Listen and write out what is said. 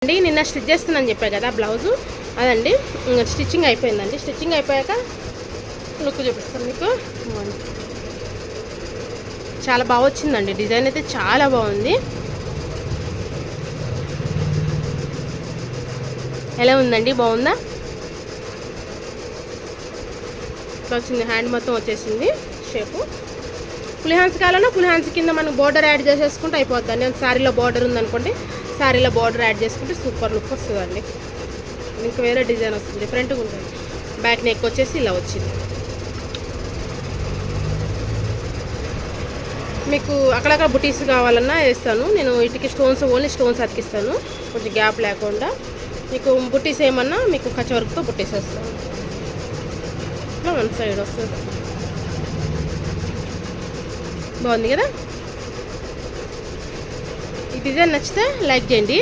అండి నిన్న స్టిచ్ చేస్తుందని చెప్పా కదా బ్లౌజు అదండి. స్టిచ్చింగ్ అయిపోయిందండి. స్టిచ్చింగ్ అయిపోయాక లుక్ చూపిస్తాను మీకు. చాలా బాగా వచ్చిందండి. డిజైన్ అయితే చాలా బాగుంది. ఎలా ఉందండి, బాగుందా? ఇట్లా వచ్చింది, హ్యాండ్ మొత్తం వచ్చేసింది షేపు. ఫుల్ హ్యాండ్స్ కావాలన్నా ఫుల్ హ్యాండ్స్ కింద మనం బోర్డర్ యాడ్ చేసేసుకుంటే అయిపోద్దండి. నేను శారీలో బోర్డర్ ఉందనుకోండి, శారీలో బోర్డర్ యాడ్ చేసుకుంటే సూపర్ లుక్ వస్తుందండి. ఇంకా వేరే డిజైన్ వస్తుంది, డిఫరెంట్గా ఉంటుంది. బ్యాక్ నెక్ వచ్చేసి ఇలా వచ్చింది. మీకు అక్కడక్కడ బుటీస్ కావాలన్నా వేస్తాను నేను. వీటికి స్టోన్స్, ఓన్లీ స్టోన్స్ అతికిస్తాను, కొంచెం గ్యాప్ లేకుండా. మీకు బుటీస్ ఏమన్నా మీకు కచ్చ వర్క్తో బుటీస్ వేస్తాను. ఇట్లా వన్ సైడ్ వస్తుంది. బాగుంది కదా. ఈ డిజైన్ నచ్చితే లైక్ చేయండి.